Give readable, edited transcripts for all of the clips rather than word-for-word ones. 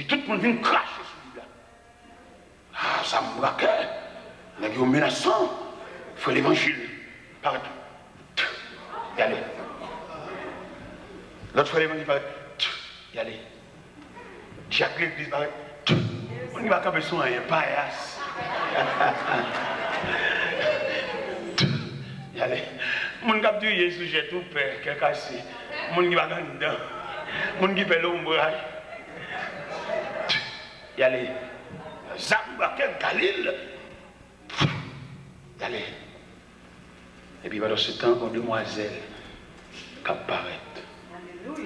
puis tout le monde vient cracher sur lui là. Ah, ça me braque. Il y a menaçant. Il faut l'évangile. Partout. Y aller. L'autre fois l'évangile paraît. Y aller. Jacques l'église paraît. On n'y va pas besoin d'un paillasse. Y aller. Mon cap du Jésus, j'ai tout peur, qu'est cassé. Mon qui va dedans. Mon qui fait l'ombrage. Y aller. Zamba, quel Galil. Y aller. Et puis pendant ce temps, une demoiselle qui apparaît. Tout le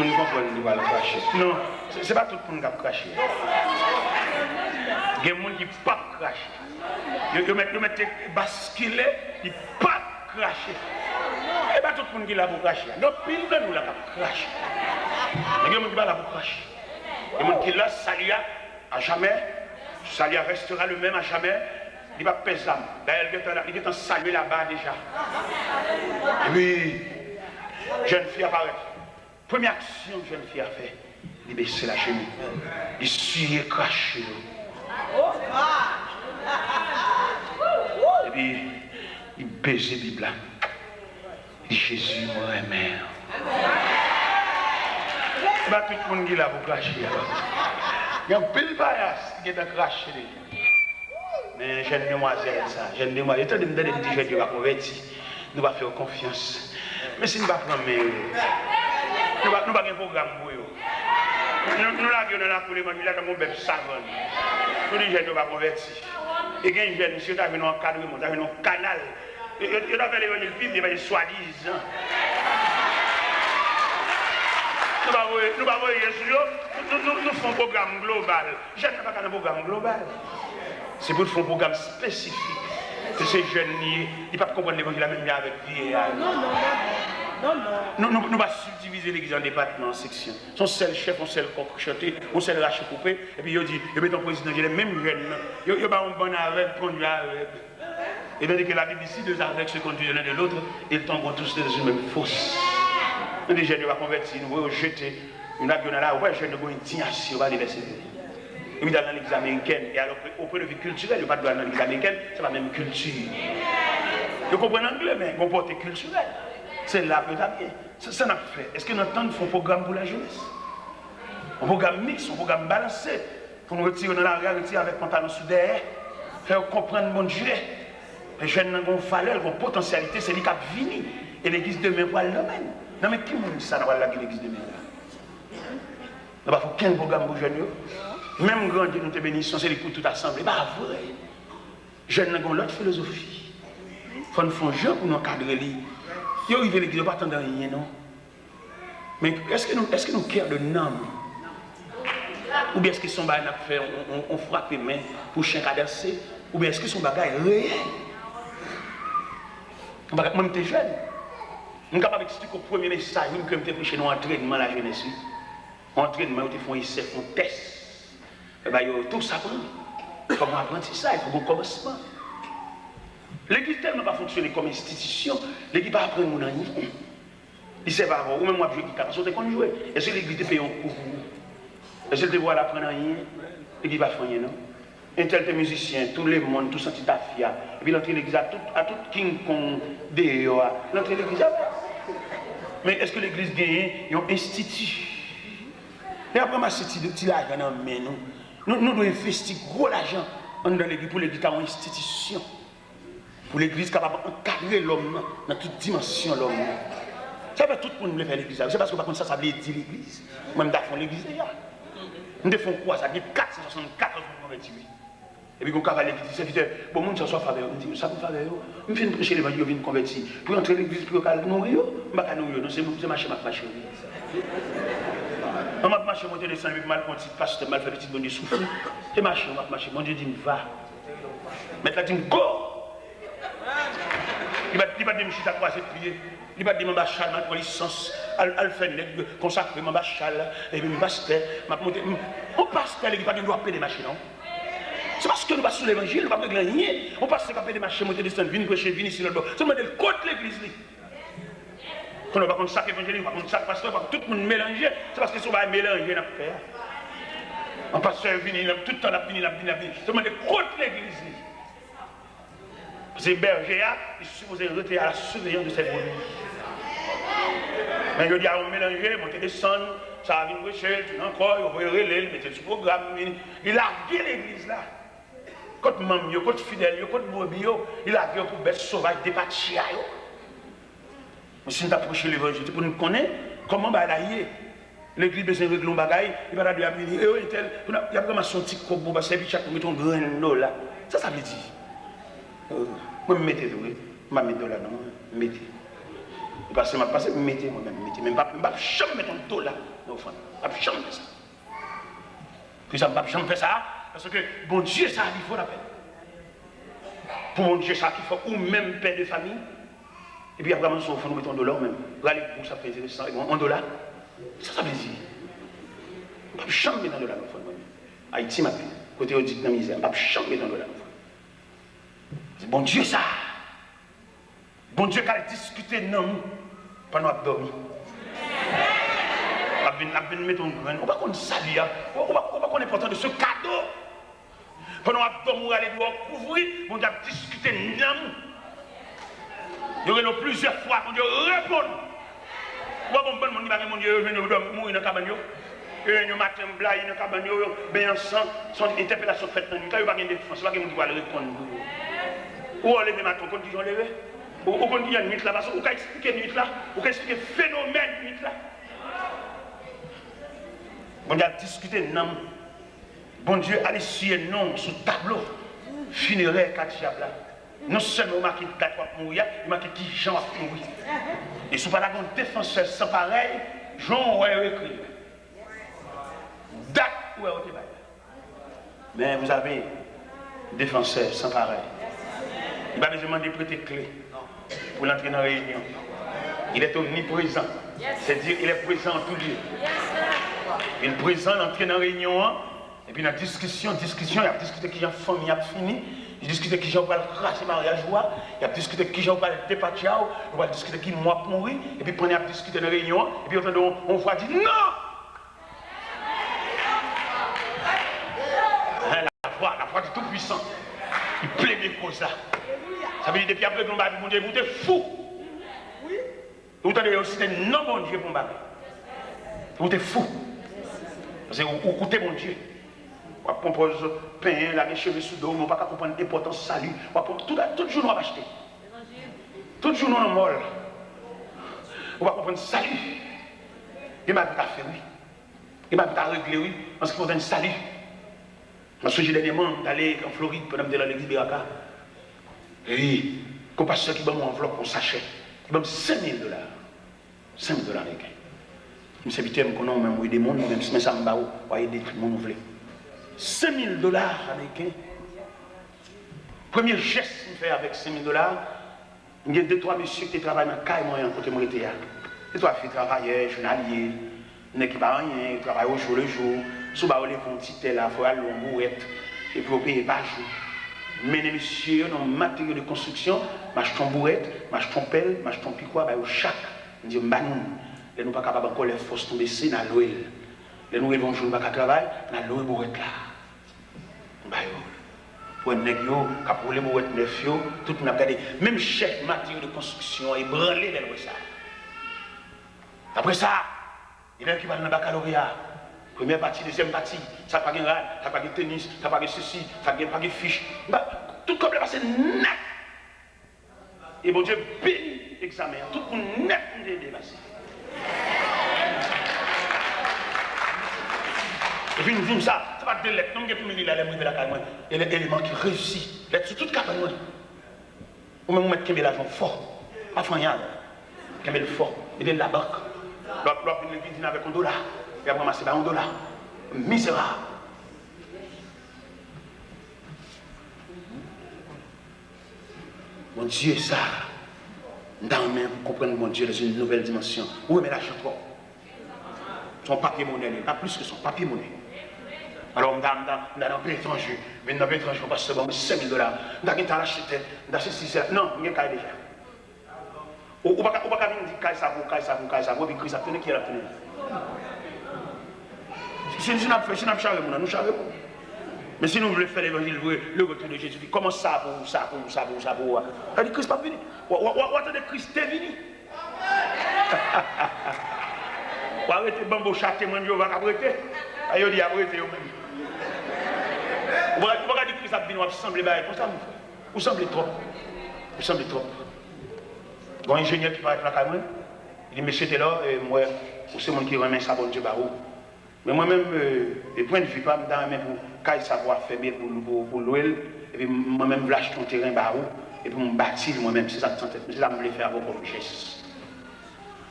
monde comprend qu'il va le cracher. Non, ce n'est pas tout le monde qui va cracher. Il y a des gens qui ne peuvent pas cracher. Ils mettent basculer, ils ne peuvent pas cracher. Et pas tout le monde qui l'a pour cracher. Donc, pile de nous l'a pour cracher. Il y a des gens qui ne l'a pour cracher. Il y a des gens qui l'a salué à jamais. Salut restera le même à jamais. Il va peser l'âme. D'ailleurs, il est en salué là-bas déjà. Et puis, jeune fille apparaît. Première action que jeune fille a fait, il baisse la chemise. Il suit et crache. Et puis, il baise la Bible. Il dit Jésus, moi, mère. Et bien, tout le monde qui l'a pour cracher. Il y a un peu de paillasse qui est en cracher. Mais jeune demoiselle, ça, jeune demoiselle, étant donné que nous disons que nous va convertir, nous va faire confiance. Mais si nous ne pas prendre, nous ne pas un programme pour eux. Nous l'avions dans la coulée, nous avons un bébé savant. Nous disons que nous va convertir. Et quand un jeune monsieur a venu en encadrement, a venu en canal, il a fait l'évangile vivre, il va dire soi-disant. Nous va voir nous faisons un programme global. Je ne fais pas un programme global. C'est pour faire un programme spécifique. Que ces jeunes, ils ne peuvent pas comprendre l'évangile la même avec vieillard. Non. Nous ne pas subdiviser l'église en départements, en sections. Son seul chef, son seul coq chanté, son seul rachet coupé. Et puis il dit, il met ton président, il est même jeune. Il y a un bon avec, conduit avec. Et bien que la Bible ici, deux aveugles se conduisent l'un de l'autre, ils tombent tous dans une même fosse. Nous, les jeunes, nous va convertir, nous voyons jeter une avion là, ouais, jeune, nous avons une indignation à l'université. Et puis dans l'église américaine, et alors au point de vue culturel, il n'y a pas de dans l'église américaine, c'est la même culture. Vous comprenez l'anglais, mais comporté culturel. C'est là que ça vient. Ça n'a pas fait. Est-ce que nous entendons un programme pour la jeunesse? Un programme mixte, un programme balancé, pour nous retirer dans la rue, retirer avec pantalon sous derrière, faire comprendre mon Dieu. Les jeunes ont une valeur, une potentialité, c'est lui qui a fini. Et l'église demain pour le domaine. Non, mais qui m'a dit ça dans l'église demain? Il n'y a pas qu'un programme pour les jeunes. Même grand Dieu nous te bénissons, c'est pour toute assemblée. Bah vrai. Jeunes ont l'autre philosophie. Il faut nous faire un jeu pour nous encadrer. Ils arrivent à l'église, ils ne pas attendre rien, non? Mais est-ce que nous cœur de nom? Ou bien est-ce que son bagage a fait, on frappe les mains pour chien cadencé? Ou bien est-ce que son bagage est réel? Moi, je suis jeune. Je suis capable d'expliquer au premier message que je suis prêché dans l'entraînement la jeunesse. Entraînement, ils font essai, font test. Tout ça prend. Il faut apprendre ça, il faut un commencement. L'église tellement pas fonctionner comme institution, l'église va apprendre mon rien. Il sait pas ou même moi je dis parce que qu'on jouer. Est-ce que l'église te paye un cours? Est-ce que te voit apprendre rien? L'église va faire rien non. Un tel musicien, tout le monde, tout senti ta fille. Et puis l'entrée de l'église à tout King Kong dehors. L'entrée de l'église. Mais est-ce que l'église gagne un institut? Et après ma cité de petit l'argent dans main nous devons investir gros l'argent dans l'église pour l'église comme institution. Pour l'église capable d'encadrer l'homme dans toute dimension l'homme. Ça fait tout le monde faire l'église. C'est parce que par contre ça veut dire l'église. Même d'affaire l'église déjà. Nous devons quoi ça dit 474 convertis. Et puis quand on va l'église, c'est bon monde ça soit faveur, on dit ça pour faveur. On vient prêcher l'évangile, on vient convertir. Pour entrer l'église pour nourrir, on va nourrir, non c'est marcher ma marcher. On va marcher monter descendre avec mal petit pasteur mal fait petit bon Dieu souffle. Et marcher, on va marcher, mon Dieu dit va. Maintenant dit go. Il va dire chita croiser prier. Il va dire ma chal ma licence al fait consacrer ma chal et puis pasteur m'a monter. On pasteur il va pas doit payer des marchés non. C'est parce que nous passons l'évangile, nous ne pouvons pas rien. On passe à des marchés, monter descendre, venir prêcher, venir ici là-bas. C'est le contre l'église. Quand on ne va pas comme ça évangile, on va comme ça pasteur, tout le monde mélanger. C'est parce que si on va mélanger, on va faire. Un pasteur venu, tout le temps, il a venu. Seulement de contre l'église. C'est berger, il est supposé rester à la surveillance de ses brebis. Mais je dis à mélanger, monter descendre, ça va venir chez encore, il va relayer, mettre sur le programme. Il a gué l'église là. Quand maman, quand fidèle, quand brebis, il a gué pour bête sauvage, départir. Mais si nous approchons l'évangile, pour nous connaître comment il est. L'église besoin de régler un bagage, il va dire, il y a vraiment son petit coco, parce que chaque met un grain là. Ça veut dire. Moi, je me mettez, je me mets là, non, mettez. Parce que je passe, mettez moi-même, mettez. Mais je ne vais pas jamais mettre un dollar dans le fond. Je ne vais jamais faire ça. Puis ça, je ne vais jamais faire ça, parce que bon Dieu, ça, il faut la peine. Pour bon Dieu, ça, il faut ou même père de famille. Et puis après, on faut nous mettre un dollar même. Regardez, pour ça, fait ça, un dollar. Ça veut dire. Je ne vais jamais mettre un dollar dans le fond. Haïti, ma fille, côté où dit dans la misère, je ne vais jamais mettre un dollar dans le fond. C'est bon Dieu ça. Bon Dieu qui a discuté non pendant qu'on dormi. On va mettre un grain. On va qu'on salit. On va qu'on est important de ce cadeau. Pendant qu'on dormi, on va aller couvrir. Bon Dieu a discuté non. Il y aurait plusieurs fois qu'on Dieu répond. Bon Dieu, mon Dieu, mourir dans la cabane. Le matin, blague dans la cabane, bien ensemble, son interpellation faite dans la nuit. Il n'y a pas de défense, il n'y a pas de pouvoir répondre. Ou on lève matin, on dit on lève. Ou on dit il y a une nuit là, parce qu'on peut expliquer une nuit là, on peut expliquer le phénomène de nuit là. Bon Dieu a discuté non. Bon Dieu a laissé non sur le tableau funéraire Katiab là. Non seulement marqué date pour mourir, il marqué qui Jean va mourir. Et si vous parlez d'un défenseur sans pareil, Jean va écrire. Date où est le débat. Mais vous avez un défenseur sans pareil. Il va besoin de prêter clé pour l'entrer dans la réunion. Il est omniprésent. C'est-à-dire qu'il est présent en tout lieu. Il est présent, l'entrée dans la réunion. Et puis dans la discussion, il a discuté qui j'ai famille a fini. Il a discuté qui j'ai pas le craser mariage. Il a discuté qui j'ai pas le départir. Il a discuté qui moi pour mourir. Et puis on a discuté dans la réunion. Et puis on voit dire non! La foi du Tout-Puissant. Il plaît mes causes là. Ça veut dire depuis après qu'on va dire, mon Dieu, vous êtes fou. Vous avez aussi des non bon Dieu pour me battre. Vous êtes fou. Parce que vous écoutez mon Dieu. Vous compose pain, la cheveux sous dos, vous ne pouvez pas comprendre l'importance du salut. Tout jour nous va acheter. Tout jour nous en molle. Vous ne pouvez pas comprendre le salut. Il m'a dit à faire oui. Il m'a dit à régler oui. Parce qu'il faut un salut. Parce que j'ai dernièrement d'aller en Floride pour aller dans l'église Beraka. Et comme pasteur qui m'a mon enveloppe, on sachet. Il m'a $5 000. $5 000 américains. Je me suis dit, je connais même des mondes, même si ça me va aider tout le monde. $5 000 américains. Premier geste que je fais avec $5 000, il y a 2-3 messieurs qui travaillent dans le cas et moi, côté moi, j'étais là. Et toi, filles travailleurs, journaliers, il n'y a pas rien, ils travaillent au jour le jour. Si vous avez un petit tel, il faut aller en bourrette et puis vous payez par jour. Mais les messieurs, dans le matériel de construction, je ton bourrette, je ton pelle, je ton piquois, au chaque. Je dis, nous ne sommes pas capables encore les forces tomber ici dans l'oil. Les nous vont jouer à travail, dans l'oil bourrette là. Pour un nègre, pour les bourrettes neuf, tout le monde a regardé. Même chef matériel de construction, il branlé dans ça. Après ça, il y a qui va dans le baccalauréat. Première partie, deuxième partie, ça n'a pas de rad, ça n'a pas de tennis, ça n'a pas de ceci, ça n'a pas de fiche. Tout comme le passé net. Et bon Dieu bénit l'examen, tout le monde net de dépasser. Et puis nous disons ça, ça va être de lettres, non, il y a la caméra, il y a l'élément qui réussit, lettres sur toute caméra. Ou même on met l'argent fort, pas rien, le fort, il est de la banque. L'autre vient avec $1. Et après, c'est $1. Misérable. Mon Dieu, ça, dans la main, pour comprendre mon Dieu dans une nouvelle dimension. Où est l'argent toi? Son papier monnaie, pas plus que son papier monnaie. Alors, dans un pays étranger, mais dans un pays étranger, on passe $5 000. Dans un pays acheté, dans ce système, non, il y a un cas déjà. Ou pas dire Si nous avons charré, nous charrons. Mais si nous voulons faire l'évangile, le retour de Jésus, comment ça pour ça? Elle dit Christ pas venu. Ou attendez, Christ est venu. Ou arrêtez bambo châté, moi je vais arrêter. Aïe, dit arrêtez vous-même. Vous regardez Christ a venu, vous semblez comme ça, vous semblez trop. Vous semblez trop. Il y a un ingénieur qui parle avec la caméra. Il dit monsieur t'es là, moi, c'est moi qui remet ça bon Dieu barou. Mais moi-même, les points de vue, pas me donner pour qu'il savoir faire bien pour l'ouel, et puis moi-même, je lâche ton terrain barou, et puis me bâtir moi-même, c'est ça que je tête. Mais c'est ça que je voulais faire avec mon richesse.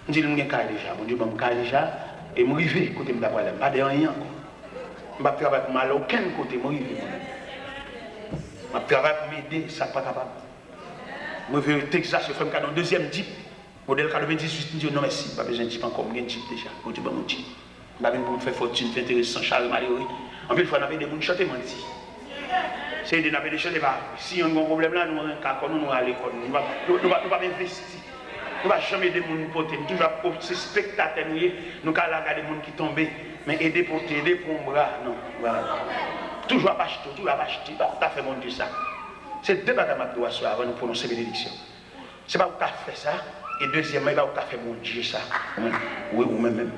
Je dis, je suis déjà, mon Dieu, je suis déjà, et je suis arrivé, côté de la problème, pas de rien encore. Je ne travaille pas mal à aucun côté, je suis arrivé. Je travaille pour m'aider, ça n'est pas capable. Je vais au Texas, je fais un deuxième Jeep, modèle 98, je dis, non merci, pas besoin de Jeep encore, je suis Jeep déjà, mon Dieu, mon Jeep. Je vais vous faire fortune, faire intéressant, Charles Malheureux. En plus, il faut avoir des gens qui chantent, menti. C'est des gens qui chantent, si on a un problème là, nous allons à l'école. Nous ne pouvons pas investir. Nous ne pouvons jamais aider les gens porter. Nous toujours ces spectateurs, nous allons regarder les gens qui tombent. Mais aider pour t'aider pour un bras, non. Voilà. Toujours à acheter, toujours à acheter. Tu as fait mon Dieu ça. C'est deux bagages que je dois avant de prononcer bénédiction. Ce n'est pas où tu as fait ça. Et deuxièmement, il va où tu as fait mon Dieu ça. Oui, ou même.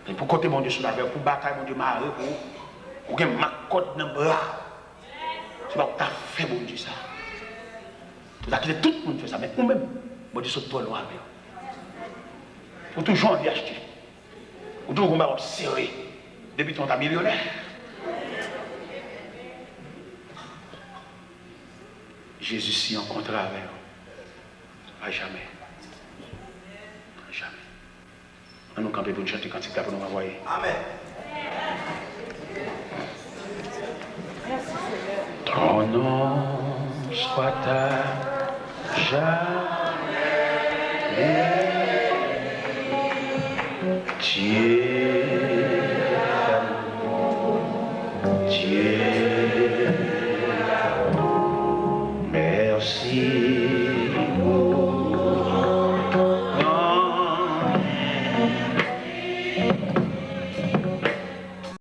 Et pour côté mon Dieu sur la terre, pour bataille mon Dieu marre, pour que ma côte dans le bras. C'est pas que tu as fait mon Dieu ça. Tu as quitté tout le monde fait ça, mais nous-mêmes, mon Dieu saute toi loin. Pour toujours envie d'acheter. Pour toujours combattre serré. Depuis ton millionnaire. Jésus s'y rencontre avec vous. À jamais. À jamais. On nous camper pour nous chanter quand il pour nous envoyer. Amen. Ton nom soit à jamais. Dieu.